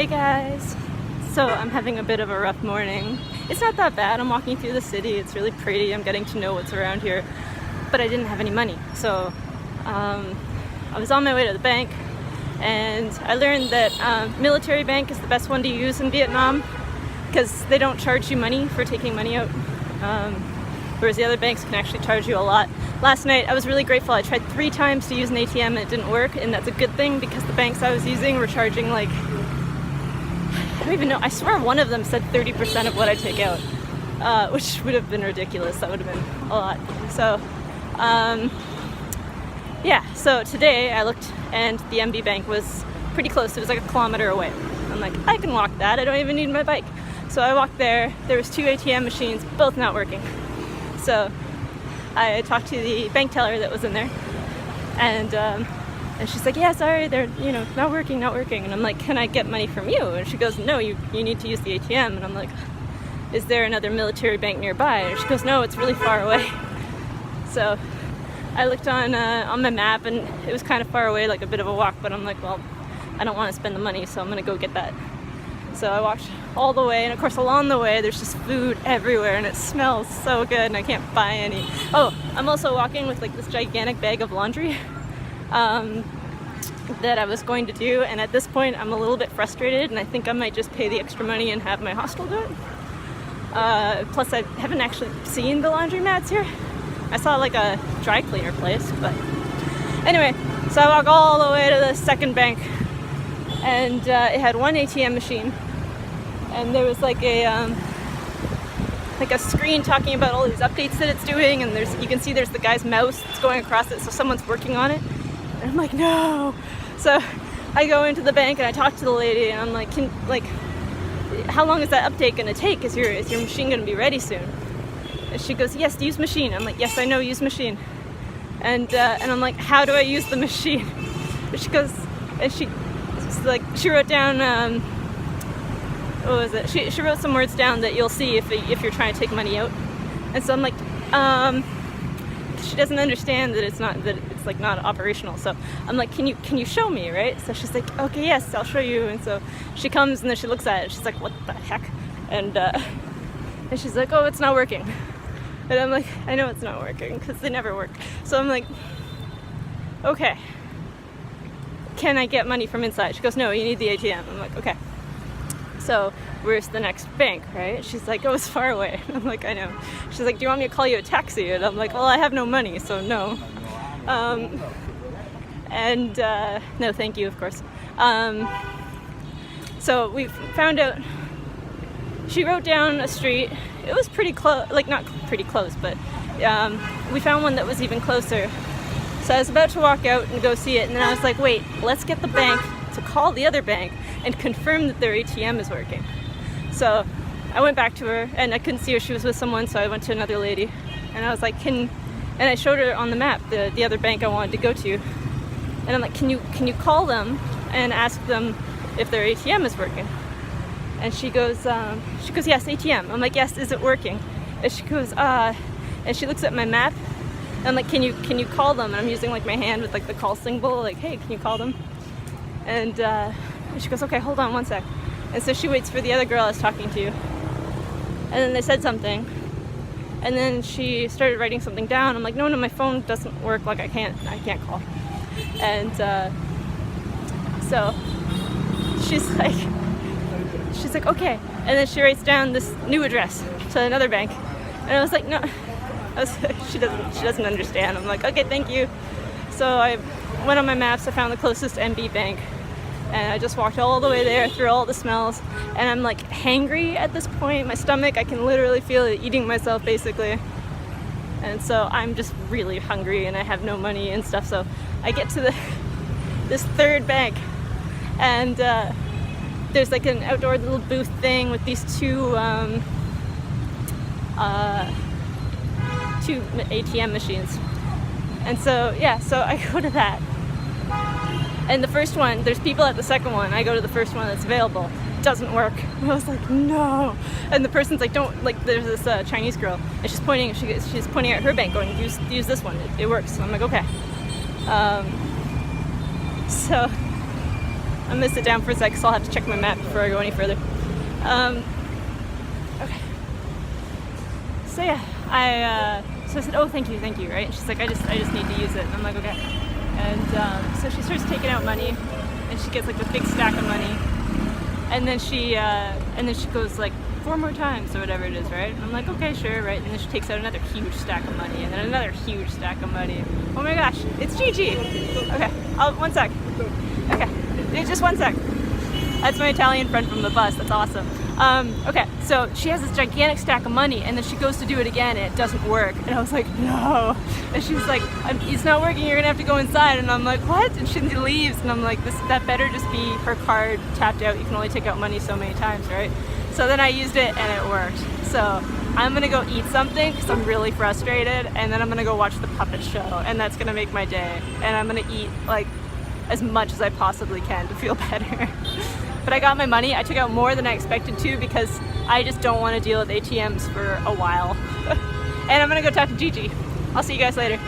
Hey guys! So I'm having a bit of a rough morning. It's not that bad. I'm walking through the city. It's really pretty. I'm getting to know what's around here. But I didn't have any money. So I was on my way to the bank and I learned that Military Bank is the best one to use in Vietnam because they don't charge you money for taking money out. Whereas the other banks can actually charge you a lot. Last night I was really grateful. I tried 3 times to use an ATM and it didn't work, and that's a good thing because the banks I was using were charging like, I don't even know, I swear one of them said 30% of what I take out, which would have been ridiculous. That would have been a lot. So yeah, so today I looked and the MB Bank was pretty close. It was like a kilometer away. I'm like, I can walk that. I don't even need my bike. So I walked there. There was 2 ATM machines, both not working. So I talked to the bank teller that was in there, and she's like, yeah, sorry, they're, not working. And I'm like, can I get money from you? And she goes, no, you need to use the ATM. And I'm like, is there another military bank nearby? And she goes, no, it's really far away. So I looked on my map, and it was kind of far away, like a bit of a walk, but I'm like, well, I don't want to spend the money, so I'm gonna go get that. So I walked all the way, and of course along the way there's just food everywhere and it smells so good and I can't buy any. Oh, I'm also walking with like this gigantic bag of laundry that I was going to do, and at this point I'm a little bit frustrated and I think I might just pay the extra money and have my hostel do it. Plus I haven't actually seen the laundromats here. I saw like a dry cleaner place, but anyway, so I walk all the way to the second bank, and it had 1 ATM machine, and there was like a screen talking about all these updates that it's doing, and you can see there's the guy's mouse that's going across it, so someone's working on it. And I'm like, no. So I go into the bank and I talk to the lady, and I'm like, how long is that update gonna take? Is your machine gonna be ready soon? And she goes, yes, use machine. I'm like, yes, I know, use machine. And I'm like, how do I use the machine? And she goes, and she wrote down, what was it? She wrote some words down that you'll see if you're trying to take money out. And so I'm like, she doesn't understand that it's like not operational. So I'm like, can you show me, right? So she's like, okay, yes, I'll show you. And so she comes and then she looks at it. She's like, what the heck? And she's like, oh, it's not working. And I'm like, I know it's not working because they never work. So I'm like, okay, can I get money from inside? She goes, no, you need the ATM. I'm like, okay. So where's the next bank, right? She's like, oh, it's far away. I'm like, I know. She's like, do you want me to call you a taxi? And I'm like, well, I have no money, so no. No, thank you, of course. So we found out, she wrote down a street. It was pretty close, like not pretty close, but we found one that was even closer. So I was about to walk out and go see it, and then I was like, wait, let's get the bank to call the other bank and confirm that their ATM is working. So I went back to her, and I couldn't see her. She was with someone, so I went to another lady, and I was like, and I showed her on the map the other bank I wanted to go to, and I'm like, can you call them and ask them if their ATM is working? And she goes, yes, ATM. I'm like, yes, is it working? And she goes, and she looks at my map. And I'm like, can you call them? And I'm using like my hand with like the call symbol, like, hey, can you call them? And she goes, okay, hold on one sec. And so she waits for the other girl I was talking to. And then they said something. And then she started writing something down. I'm like, no, my phone doesn't work. Like I can't call. And so she's like, okay. And then she writes down this new address to another bank. And I was like, no. She doesn't understand. I'm like, okay, thank you. So I went on my maps. I found the closest MB bank, and I just walked all the way there through all the smells. And I'm like hangry at this point. My stomach, I can literally feel it eating myself basically. And so I'm just really hungry, and I have no money and stuff. So I get to this third bank, and there's like an outdoor little booth thing with these two ATM machines. And so I go to that, and the first one, there's people at the second one. I go to the first one that's available. It doesn't work. And I was like, no. And the person's like, don't, like, there's this Chinese girl, and she's pointing at her bank going, use this one, it works. So I'm like, okay. So I'm gonna sit down for a sec, so I'll have to check my map before I go any further. Okay. So yeah, so I said, oh, thank you, right? And she's like, I just need to use it. And I'm like, okay. And so she starts taking out money, and she gets like this big stack of money, and then she goes like 4 more times or whatever it is, right? And I'm like, okay, sure, right? And then she takes out another huge stack of money, and then another huge stack of money. Oh my gosh, it's Gigi. Okay, 1 sec. Okay, just 1 sec. That's my Italian friend from the bus. That's awesome. Okay, so she has this gigantic stack of money, and then she goes to do it again, and it doesn't work. And I was like, no. And she's like, it's not working. You're gonna have to go inside. And I'm like, what? And she leaves, and I'm like, that better just be her card tapped out. You can only take out money so many times, right? So then I used it, and it worked. So I'm gonna go eat something because I'm really frustrated, and then I'm gonna go watch the puppet show, and that's gonna make my day. And I'm gonna eat like as much as I possibly can to feel better. But I got my money. I took out more than I expected to because I just don't want to deal with ATMs for a while. And I'm gonna go talk to Gigi. I'll see you guys later.